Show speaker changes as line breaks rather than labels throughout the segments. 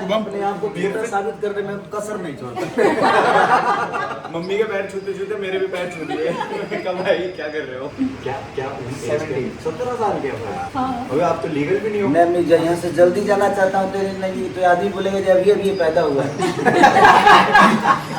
शुभम
अपने आप को बेहतर साबित करने में कसर नहीं छोड़ता।
मम्मी के पैर छूते छूते मेरे भी पैर छू लिए। कब भाई क्या कर रहे हो?
क्या 17 साल के हो?
अबे आप तो लीगल भी नहीं हो।
मैं अपनी यहाँ से जल्दी जाना चाहता हूँ तेरे नहीं तो आदमी बोलेगा कि अभी अभी ये पैदा हुआ है।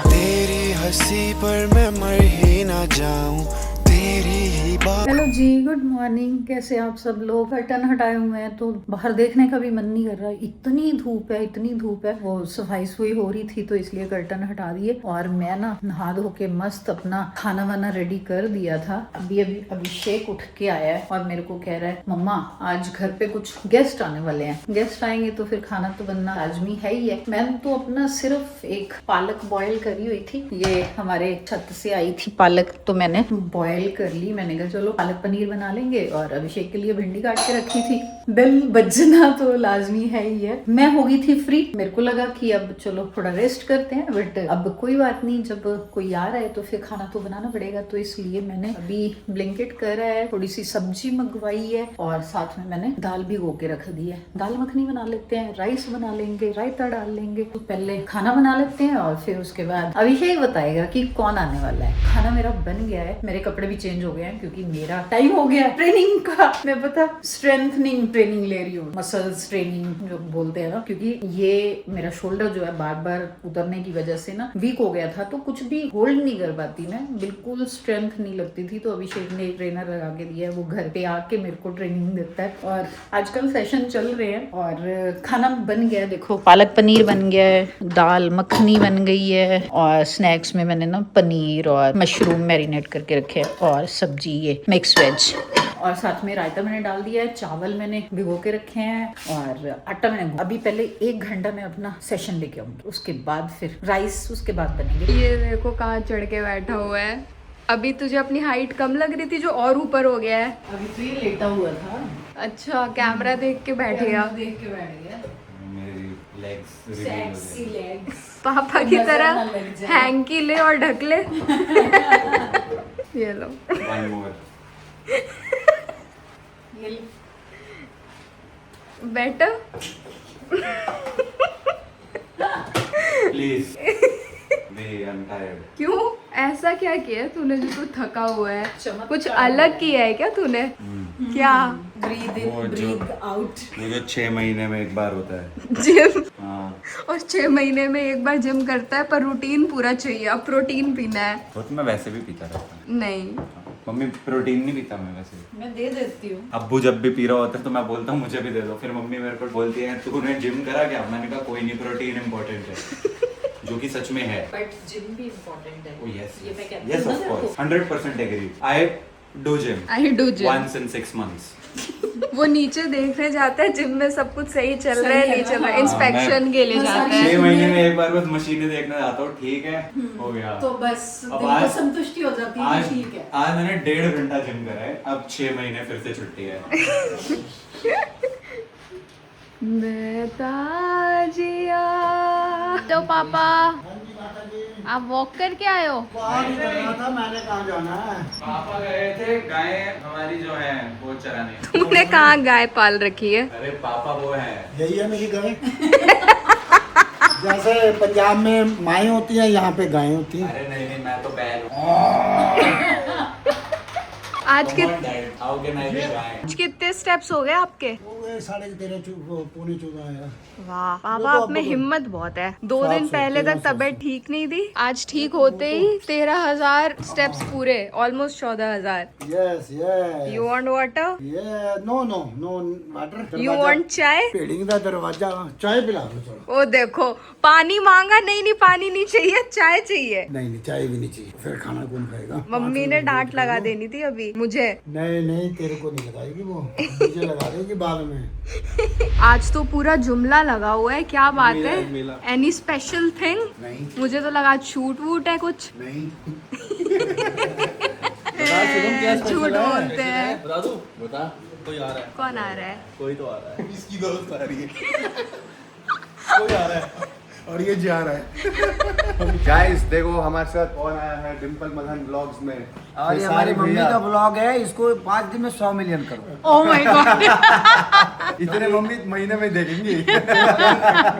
तेरी हंसी पर मैं मर ही ना जाऊं, तेरी ही बात।
हेलो जी, गुड मॉर्निंग। कैसे आप सब लोग? कर्टन हटाए हुए हैं तो बाहर देखने का भी मन नहीं कर रहा। इतनी धूप है, इतनी धूप है। वो सफाई सुई हो रही थी तो इसलिए कर्टन हटा दिए। और मैं ना नहा धो के मस्त अपना खाना वाना रेडी कर दिया था। अभी अभिषेक उठ के आया है और मेरे को कह रहा है मम्मा आज घर पे कुछ गेस्ट आने वाले हैं। गेस्ट आएंगे तो फिर खाना तो बनना लाजमी है ही है। मैंने तो अपना सिर्फ एक पालक बॉयल करी हुई थी। ये हमारे छत से आई थी पालक तो मैंने बॉयल कर ली। मैंने कहा चलो पालक पनीर बना लेंगे। और अभिषेक के लिए भिंडी काट के रखी थी। बेल बजना तो लाजमी है ही है। मैं हो गई थी फ्री। मेरे को लगा कि अब चलो थोड़ा रेस्ट करते हैं, बट अब कोई बात नहीं, जब कोई आ रहा है तो फिर खाना तो बनाना पड़ेगा। तो इसलिए मैंने अभी ब्लिंकिट करा है, थोड़ी सी सब्जी मंगवाई है और साथ में मैंने दाल भिगो के रख दी है। दाल मखनी बना लेते हैं, राइस बना लेंगे, रायता डाल लेंगे। तो पहले खाना बना लेते हैं और फिर उसके बाद अभिषेक बताएगा कि कौन आने वाला है। खाना मेरा बन गया है, मेरे कपड़े भी चेंज हो गए हैं क्योंकि मेरा टाइम हो गया ट्रेनिंग का। मैं पता स्ट्रेंथनिंग ट्रेनिंग ले रही हूँ, मसल्स ट्रेनिंग जो बोलते हैं ना, क्योंकि ये मेरा शोल्डर जो है बार बार उतरने की वजह से ना वीक हो गया था। तो कुछ भी होल्ड नहीं कर पाती मैं, बिल्कुल स्ट्रेंथ नहीं लगती थी। तो अभिषेक ने एक ट्रेनर लगा के दिया है, वो घर पे आके मेरे को ट्रेनिंग देता है। और आजकल सेशन चल रहे हैं और खाना बन गया है। देखो पालक पनीर बन गया है, दाल मखनी बन गई है और स्नैक्स में मैंने ना पनीर और मशरूम मैरिनेट करके रखे हैं और सब्जी ये मिक्स वेज और साथ में रायता मैंने डाल दिया है। चावल मैंने भिगो के रखे हैं और आटा मैंने अभी पहले 1 घंटा में अपना सेशन लेके आऊंगी, उसके बाद फिर राइस उसके बाद बनेंगे।
ये देखो कहाँ चढ़ के बैठा हुआ है। अभी तुझे अपनी हाइट कम लग रही थी जो और ऊपर हो गया है।
अभी तो ये लेटा हुआ था।
अच्छा कैमरा देख के बैठ गया।
देख के बैठ गया।
मेरी लेग्स
सेक्सी लेग्स
पापा की तरह हैंकी ले और ढक ले। ये लो।
One more.
Better
please I am tired.
क्यों ऐसा क्या किया तूने जो तू थका हुआ है?
चमत्कार
कुछ अलग किया है क्या तूने? क्या?
ब्रीद इन
वो जो-
ब्रीद आउट।
वो जो 6 महीने में एक बार होता है।
जिम।
हाँ
और 6 महीने में एक बार जिम करता है पर रूटीन पूरा चाहिए। अब प्रोटीन पीना है।
वो तो मैं वैसे भी पीता रहता हूँ।
नहीं
मम्मी प्रोटीन नहीं पीता मैं वैसे।
मैं दे देती हूँ।
अब्बू जब भी पी रहा होता है तो मैं बोलता हूँ मुझे भी दे दो। फिर मम्मी मेरे को बोलती है तूने जिम करा क्या? मैंने कहा कोई नहीं, प्रोटीन इम्पोर्टेंट है। जो कि सच में है।
बट जिम भी इम्पोर्टेंट है।
Oh yes.
ये मैं कहती
Yes
हूँ
of
ना
course. 100% agree. I do gym.
I do gym.
Once in 6 months.
वो नीचे देखने जाता है जिम में सब कुछ सही चल रहा है
सही है
नहीं चल
ना?
रहा है, इंस्पेक्शन के लिए
हाँ,
जाता
सारी
है।
6 महीने में एक बार बस मशीनें देखने जाता हूँ, ठीक है हो गया।
तो बस
अब
दिल को
आज-
संतुष्टि हो जाती है
आज
कि ठीक है।
आज मैंने 1.5 घंटा जिम करा है, अब 6 महीने फिर से छुट्टी है।
मैं ताजिया। तो पापा आप वॉक करके आए हो?
मैंने कहाँ जाना है?
पापा गए थे गायें हमारी जो है वो चराने।
तुमने कहाँ गाय पाल रखी है?
अरे पापा वो है।
यही है मेरी गाय। जैसे पंजाब में माएँ होती हैं, यहाँ पे गायें होती हैं।
अरे नहीं नहीं मैं तो बैल हूँ।
आज के
How can I be गाय?
आज कितने स्टेप्स हो गए आपके?
13.5 पौने 14 आया।
वाह पापा आप में हिम्मत बहुत है। 2 दिन पहले तक तबीयत ठीक नहीं थी, आज ठीक होते ही 13,000 स्टेप्स पूरे, almost 14,000।
Yes yes.
You want water?
ये no no no water.
You want chai?
पेड़िंग का दरवाजा, चाय पिला दो चलो।
ओ देखो पानी मांगा। नहीं नहीं पानी नहीं चाहिए, चाय चाहिए।
नहीं नहीं चाय भी नहीं चाहिए, फिर खाना कौन खाएगा?
मम्मी ने डांट लगा देनी थी अभी मुझे।
नहीं नहीं तेरे को नहीं लगाएगी वो, मुझे लगा देगी बाल में।
आज तो पूरा जुमला लगा हुआ है, क्या बात है? Any special thing?
नहीं
मुझे तो लगा छूट वूट है कुछ।
नहीं।
झूठ बोलते हैं।
बता दूं? बता। कोई आ रहा है।
कौन आ रहा है?
कोई तो आ रहा है। इसकी दोस्त आ रही है। कोई आ रहा है
और ये जा रहा है। गाइस देखो हमारे साथ कौन आया है डिम्पल मदन ब्लॉग्स में।
और ये हमारी मम्मी का ब्लॉग है, इसको 5 दिन में 100 मिलियन करो।
Oh my God.
इतने मम्मी महीने में देखेंगी।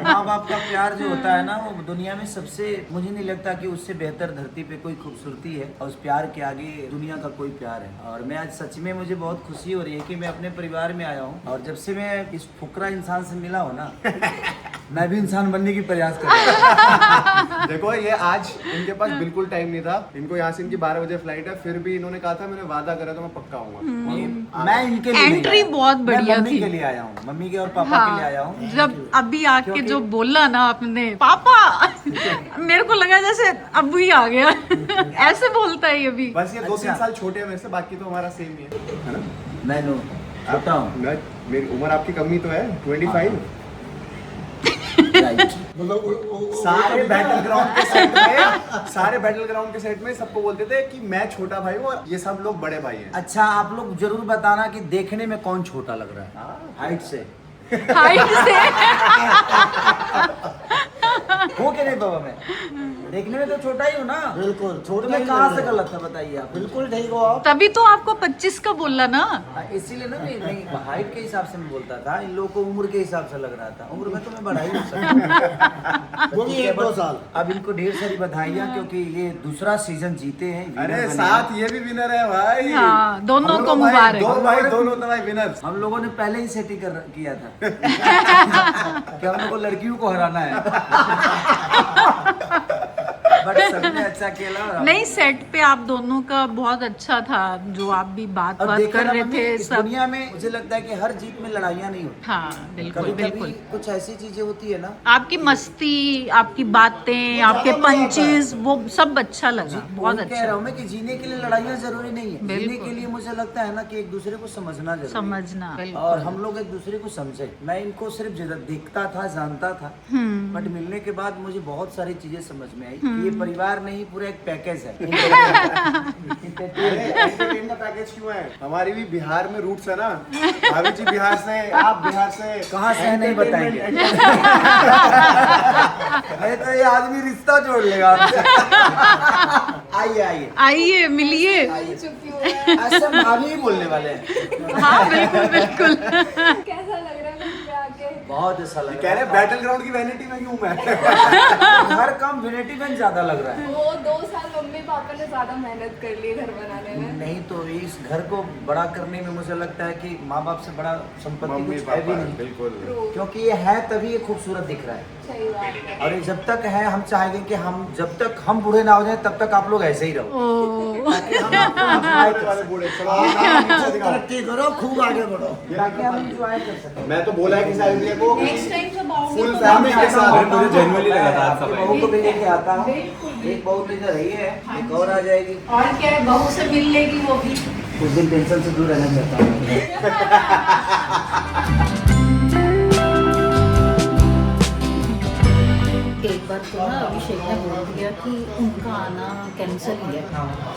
माँ बाप का प्यार जो होता है ना, वो दुनिया में सबसे, मुझे नहीं लगता कि उससे बेहतर धरती पे कोई खूबसूरती है, और उस प्यार के आगे दुनिया का कोई प्यार है। और मैं आज सच में मुझे बहुत खुशी हो रही है कि मैं अपने परिवार में आया हूँ, और जब से मैं इस फुकरा इंसान से मिला हूँ ना, मैं भी इंसान बनने की प्रयास कर रहा हूँ।
देखो ये आज इनके पास बिल्कुल टाइम नहीं था, इनको यहाँ से इनकी 12 बजे फ्लाइट है, फिर भी इन्होंने कहा था मैंने वादा करा तो मैं पक्का आऊंगा।
मैं इनके लिए नहीं
एंट्री
आया।
बहुत
मैं
बढ़िया
मम्मी
थी।
के लिए आया हूँ, मम्मी के और पापा के लिए आया हूँ।
जब अभी आके जो बोला ना आपने पापा, मेरे को लगा जैसे अबू ही आ गया। ऐसे बोलता है ये भी।
बस ये 2-3
अच्छा।
साल छोटे हैं मेरे से, बाकी तो हमारा सेम ही है ना।
मैं नो छोटा हूँ।
मेरी उम्र आपकी कम ही तो है, 25। सारे बैटल ग्राउंड के सेट में सबको बोलते थे कि मैं छोटा भाई हूँ और ये सब लोग बड़े भाई हैं।
अच्छा, आप लोग जरूर बताना कि देखने में कौन छोटा लग रहा है हाइट से।
हाइट से।
हो के नहीं बाबा, मैं देखने में तो छोटा ही हूँ ना।
बिल्कुल
छोटे में कहाँ से गलत है बताइए आप।
बिल्कुल ठीक हो आप।
तभी तो आपको 25 का बोला ना।
इसीलिए ना मैं नहीं हाइट के हिसाब से मैं बोलता था, इन लोगों को उम्र के हिसाब से लग रहा था। उम्र में तो मैं बढ़ा ही नहीं सकता।
वो भी 1-2 साल।
अब इनको ढेर सारी बधाइयाँ, क्योंकि ये दूसरा सीजन जीते हैं।
अरे
winner बने
साथ ये भी विनर है भाई।
हाँ, दोनों
हम
को
लोग भाई,
मुबारक।
दो भाई दोनों तो भाई विनर्स।
हम लोगों ने पहले ही सेटिंग किया था कि हम लोग को लड़कियों को हराना है। बट सबने अच्छा खेला।
नहीं, सेट पे आप दोनों का बहुत अच्छा था, जो आप भी बात कर रहे थे
इस
सब।
दुनिया में मुझे लगता है कि हर जीत में लड़ाइयाँ नहीं होती।
हाँ बिल्कुल
कभी
बिल्कुल।
कभी कुछ ऐसी चीजें होती है ना।
आपकी मस्ती, आपकी बातें, आपके पंचेस, वो सब अच्छा लगा, बहुत
वही कह
अच्छा।
रहा हूँ मैं कि जीने के लिए लड़ाइयाँ जरूरी नहीं है। जीने
बिल्कुल।
के लिए मुझे लगता है ना कि एक दूसरे को समझना जरूरी है।
समझना
और हम लोग एक दूसरे को समझे। मैं इनको सिर्फ देखता था, जानता था, बट मिलने के बाद मुझे बहुत सारी चीजें समझ में आई कि ये परिवार नहीं, पूरा एक पैकेज है।
एंटरटेन का पैकेज क्यों है? हमारी भी बिहार में रूट्स है ना। भाभी जी बिहार से, आप बिहार से,
कहाँ से है नहीं बताएंगे। नहीं तो ये आदमी रिश्ता जोड़ लेगा आपसे। आइए आइए
आइए मिलिए।
ऐसे भाभी ही बोलने वाले हैं।
हाँ बिल्कुल बिल्कुल।
कैसा लग रहा है मुझे पे आके?
बहुत अच्छा लग
कह
रहा
रहे
है।
बैटल ग्राउंड की वैनिटी में क्यों मैं?
हर काम वेनेटी में ज्यादा लग रहा है।
वो 2 साल मम्मी पापा ने ज्यादा मेहनत कर ली घर बनाने में।
नहीं तो इस घर को बड़ा करने में मुझे लगता है कि माँ बाप से बड़ा संपत्ति
मम्मी
कुछ है भी
पापा
नहीं।
बिल्कुल।
क्योंकि ये है तभी ये खूबसूरत दिख रहा है।
सही बात है।
और ये जब तक है, हम चाहेंगे कि हम जब तक हम बूढ़े ना हो जाए तब तक आप लोग ऐसे ही रहो।
ओ
ताकि हम आपको enjoy कर
वाले बूढ़े, चलो
तरक्की करो, खूब आगे बढ़ो।
सकें। ताकि हम enjoy कर सकें।
मैं तो बोला है कि साइड को
नेक्स्ट टाइम जब आऊंगी
फुल
तो
फैमिली के साथ।
अरे मुझे genuinely लगा था आप सब
आपकी बहू को भी लेके आता हूँ। एक बहू तो इधर ही है, एक और आ जाएगी।
और क्या है, बहू से मिल लेगी वो भी।
कुछ दिन टेंशन से दूर रहना चाहता हूँ।
एक बार तो ना अभिषेक ने बोल दिया कि उनका आना कैंसिल ही है।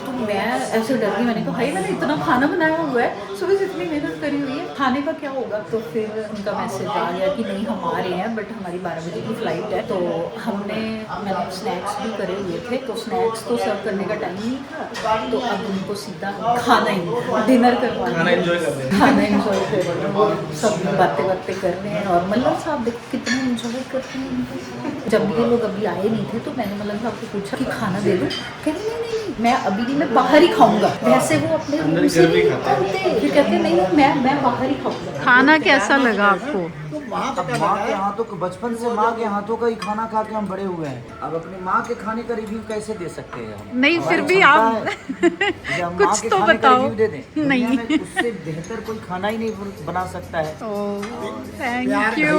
तो मैं ऐसे डर गई, मैंने कहा भाई मैंने इतना खाना बनाया हुआ है, सुबह से इतनी मेहनत करी हुई है, खाने का क्या होगा। तो फिर उनका मैसेज आ गया कि नहीं हम आ रहे हैं, बट हमारी 12 बजे की फ्लाइट है। तो मैंने स्नैक्स भी करे हुए थे, तो स्नैक्स तो सर्व करने का टाइम नहीं था, तो अब उनको सीधा खाना ही, डिनर करवा,
खाना एंजॉय कर रहे हैं।
खाना एंजॉय कर रहे हैं। वो सब बातें कर रहे हैं, और मल्लर साहब देखो कितना एंजॉय करते हैं उनको। जब ये लोग अभी आए नहीं थे तो मैंने मल्लर साहब को पूछा कि खाना दे दूं, कह रहे नहीं मैं अभी नहीं, मैं बाहर ही खाऊंगा। वैसे वो अपने रूम से नहीं निकलते, फिर कहते नहीं मैं बाहर ही खाऊंगा।
खाना कैसा लगा आपको?
अब माँ के हाथों को, बचपन से माँ के हाथों का ही खाना खा के हम बड़े हुए हैं। अब अपनी माँ के खाने का रिव्यू कैसे दे सकते हैं हम?
नहीं,
हमारी
फिर भी
क्षमता
आप
है कि हम
कुछ
माँ के
तो
खाने का
बताओ।
रिव्यू दे दें। दुनिया
नहीं।
में उससे बेहतर कोई खाना ही नहीं बना सकता है।
Thank you.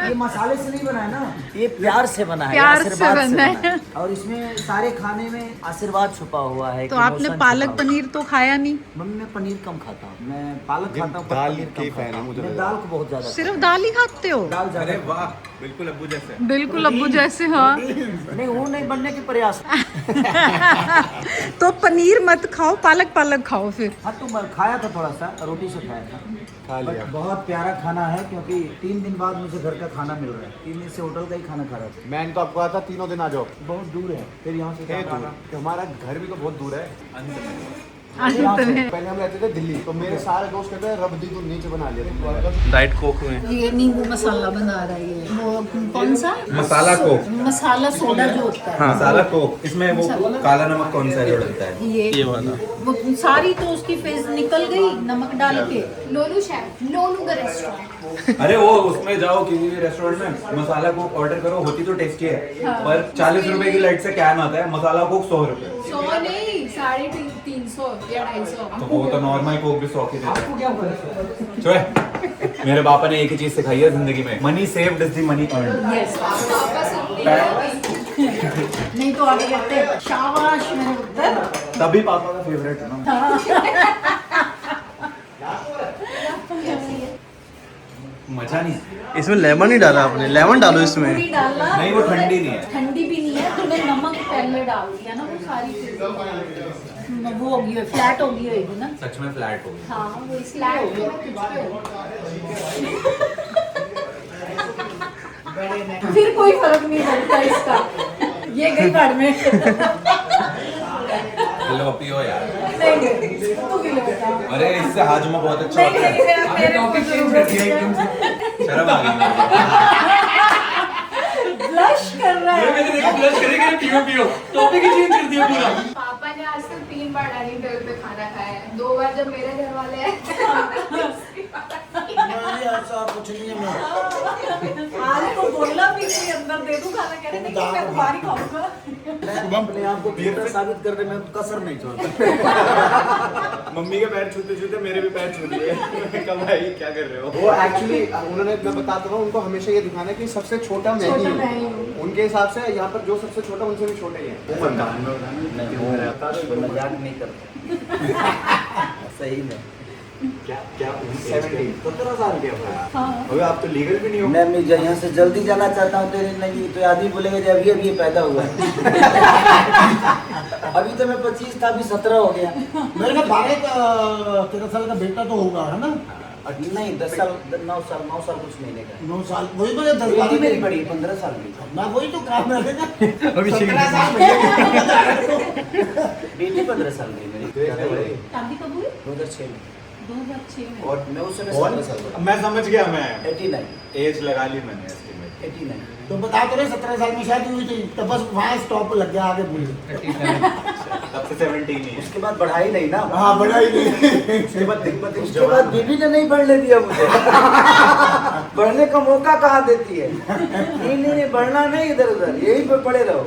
ये मसाले से नहीं बना है ना, ये प्यार से बना है,
प्यार से
आशीर्वाद
बना है।
बना है। और इसमें सारे खाने में आशीर्वाद छुपा हुआ है।
तो
एक
आपने
emotion
पालक
छुपा हुआ है।
पनीर तो खाया नहीं?
मम्मी मैं पनीर कम खाता हूँ, मैं पालक खाता हूँ,
दाल
पनीर
के
कम
फैन
खाता
है
हूँ।
मुझे
मैं
लगा।
दाल को बहुत ज्यादा
सिर्फ दाल ही खाते हो?
दाल ज्यादा।
अरे वाह, बिल्कुल अब्बू जैसे।
बिल्कुल अब्बू जैसे, हाँ।
नहीं वो नहीं बनने के प्रयास।
तो पनीर मत खाओ, पालक पालक खाओ फिर।
हाँ तो मैं खाया था थोड़ा सा, रोटी से खाया था।
खा लिया।
बट बहुत प्यारा खाना है क्योंकि 3 दिन बाद मुझे घर का खाना मिल रहा है। 3 दिन से होटल का ही खाना खा रहा था।
मैं इनको आपको कहा था तीनों दिन आ जाओ।
बहुत दूर है, फिर यहाँ से
है
कहाँ
दूर,
आना?
कि हमारा घर भी तो बहुत दूर है।
अंत में
पहले हम रहते थे दिल्ली, तो मेरे सारे दोस्त कहते हैं रब दी तू नीचे बना लिया तुम।
डाइट कोक में
ये नींबू मसाला बना रहा है ये। वो कौन सा
मसाला कोक।
मसाला सोडा जो होता है।
मसाला कोक, इसमें वो काला नमक कौन सा जो डलता है?
ये
वाला।
वो सारी तो उसकी फेस निकल गई नमक डाल के।
लोलू शेफ, लोलू का रेस्टोरेंट।
अरे वो उसमें जाओ किसी भी रेस्टोरेंट में, मसाला कोक ऑर्डर करो, होती तो टेस्टी है, पर 40 रुपए की लाइट से कैन आता है, मसाला कोक 100 रुपए।
100 नहीं, 350 या 250।
तो वो तो नॉर्मल कोक भी 100 की देते हैं। चलो, मेरे पापा ने एक ही चीज सिखाई है जिंदगी में, money saved is the money earned.
Yes
papa सुनते
नहीं तो आगे कहते हैं, शाबाश मेरे पुत्र।
तभी पापा का फेवरेट है ना। मजा नहीं है।
इसमें लेमन ही डाला आपने, लेमन डालो इसमें।
पूरी डालना।
नहीं, वो ठंडी नहीं है।
ठंडी भी नहीं है, तूने नमक पहले डाल दिया ना, वो सारी चीजें वो होगी, फ्लैट होगी होगी ना।
सच में फ्लैट हो गया।
हाँ वो इसलिए हो गया। फिर कोई फर्क नहीं पड़ता इसका, ये गई घर में।
लो पियो यार।
नहीं तू भी ले बेटा।
अरे इससे हाजमा बहुत अच्छा
नहीं
होता
नहीं
है।
मेरे टॉपिक चेंज कर दिया।
शर्म आ गई।
ब्लश कर रहा है।
मैंने देखा ब्लश करेगा, पियो पियो, टॉपिक ही चेंज कर दिया पूरा।
पापा ने आज तक 3 बार डाइनिंग टेबल पे खाना खाया है। 2 बार जब मेरे घर वाले आए।
नहीं ऐसा कुछ नहीं है। मैं
आज तो बोलना भी नहीं, अंदर दे दूं खाना, कह रहे नहीं कि मैं बाहर ही खाऊंगा।
मैं अपने आप को बेहतर साबित करने में कसर नहीं छोड़ता।
मम्मी के पैर छूते छूते मेरे भी पैर छू लिए। मैंने कहा भाई क्या कर रहे हो? वो एक्चुअली उन्होंने, मैं बताता हूँ उनको, हमेशा ये दिखाना है कि सबसे छोटा मैं ही हूँ। उनके हिसाब से यहाँ पर जो सबसे छोटा उनसे भी छोटे ही है। वो बंदा
मजाक नहीं करता। सही में
क्या 17 साल के अभी आप तो लीगल भी नहीं हो।
मैं यहाँ से जल्दी जाना चाहता हूँ तेरे, नहीं तो आदमी बोलेगा कि अभी अभी ये पैदा हुआ है। अभी तो मैं 25 था, अभी 17 हो गया।
मेरे का 12-13 साल का बेटा तो होगा, है ना?
नहीं 10 साल 9 साल कुछ महीने का।
9 साल वही तो 10
बेटी मेरी बड़ी है, 15 साल की।
मैं वही तो काम रहेगा।
अभी
17 साल भैया।
बेटी 15 साल की मेरी।
शादी कब हुई?
2006 में।
2006 में।
और मैं उस समय 17 साल का।
मैं समझ गया, मैं
89
एज लगा ली मैंने estimate।
89
तो बता तो रहे 17 साल में शादी हुई थी, तो बस वहाँ स्टॉप लग गया, आगे भूल गए।
तब से 17 ही है।
उसके बाद बढ़ाई नहीं ना।
हाँ बड़ा ही नहीं।
उसके बाद दिक्कत, उसके बाद बीबी ने नहीं बढ़ने दिया मुझे। बढ़ने का मौका कहाँ देती है? नहीं बढ़ना नहीं, इधर उधर यहीं पे पड़े रहो।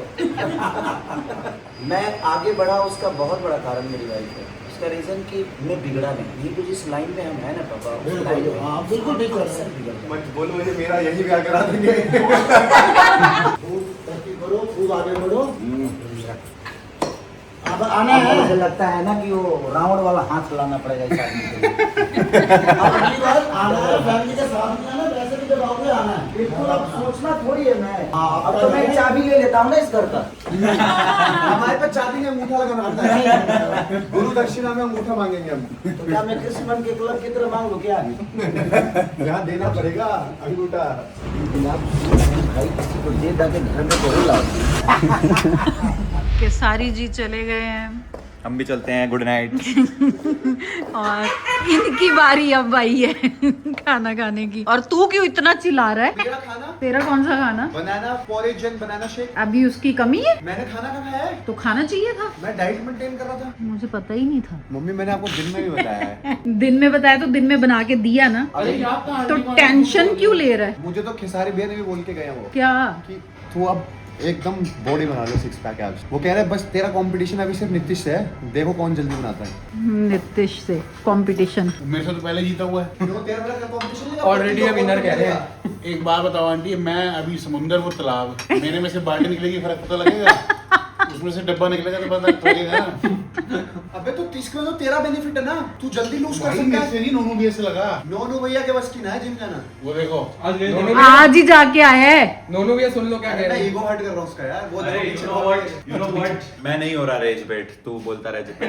मैं आगे बढ़ा, उसका बहुत बड़ा कारण मेरी वाइफ है। उसका रीजन कि मैं बिगड़ा नहीं। ये कुछ इस लाइन में हम है ना पापा, उस लाइन में
हाँ बिल्कुल ठीक कर रहे हैं।
मत बोलो ये मेरा यही ब्याह करा देंगे।
खूब तरक्की करो, खूब आगे बढ़ो। अब आना है।
मुझे लगता है ना कि वो रावण वाला हाथ लाना पड़ेगा इस आदमी के लिए।
अब अगली बार आना है, फैमिली के साथ में आना, पैसे भी जब आओगे आना है।
बिल्कुल, अब सोचना थोड़ी है मैं।
हाँ,
अब तो मैं चाबी ले लेता हूँ ना इस घर का।
हमारे पे चाबी में अंगूठा लगाना पड़ता है। गुरु दक्षिणा में अंगूठा मांगेंगे हम।
तो क्या मैं कृष्ण के क्लब की तरह मांग लूँ क्या?
यहाँ देना पड़ेगा अंगूठा।
भाई किसी को दे दा के घर में तो लाओ।
के सारी जी चले गए हैं
हम भी चलते हैं, गुड नाइट।
और इनकी बारी अब आई है खाना खाने की। और तू क्यों इतना चिल्ला रहा है?
मेरा खाना,
तेरा कौन सा खाना?
बनाना पॉरेज एंड बनाना शेक।
अभी उसकी कमी है
मैंने खाना का खाया है,
तो खाना चाहिए था।
मैं डाइट मेंटेन कर रहा था।
मुझे पता ही नहीं था।
मम्मी मैंने आपको दिन में भी बताया है।
दिन में बताया तो दिन में बना के दिया ना,
अरे
तो टेंशन क्यों ले रहा है?
मुझे तो खेसारी भैया ने भी बोल के गए वो
क्या?
कि तू अब एकदम बॉडी बना लो, 6 पैक एब्स। वो कह रहे हैं बस तेरा कंपटीशन अभी सिर्फ नीतीश से है, देखो कौन जल्दी बनाता है।
नीतीश से कंपटीशन?
मेरे से तो पहले जीता हुआ है
क्यों तेरा मेरा कंपटीशन?
ऑलरेडी, अब विनर कह रहे हैं। एक बात बताओ आंटी, मैं अभी समुंदर वो तालाब, मेरे में से बाल्टी निकलेगी, फर्क पता लगेगा? उसमें से डब्बा निकलेगा तो पता लगेगा ना।
अबे तो 30 किलो तो तेरा बेनिफिट है ना, तू जल्दी लूज कर
भाई
सकता
मेरे
है।
से नहीं नोनू भैया से लगा।
नोनू भैया के बस की ना है जिम जाना।
वो देखो
आज ही जाके आया है।
नोनू भैया सुन लो क्या कह
अरे
रहे हैं।
ईगो हर्ट कर रहा हूँ उसका यार, वो देखो पीछे
You know what? मैं नहीं हो रहा रेज बेट, तू बोलता रह जितना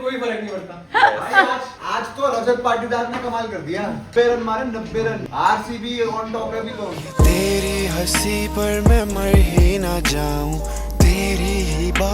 कोई फर्क नहीं पड़ता।
भाई आज तो रजत पाटीदार ने कमाल कर दिया, 90 रन मारे, 90 रन, आरसीबी ऑन टॉप है अभी तो।
तेरी हंसी पर मैं मर ही ना जाऊं, तेरी ही बात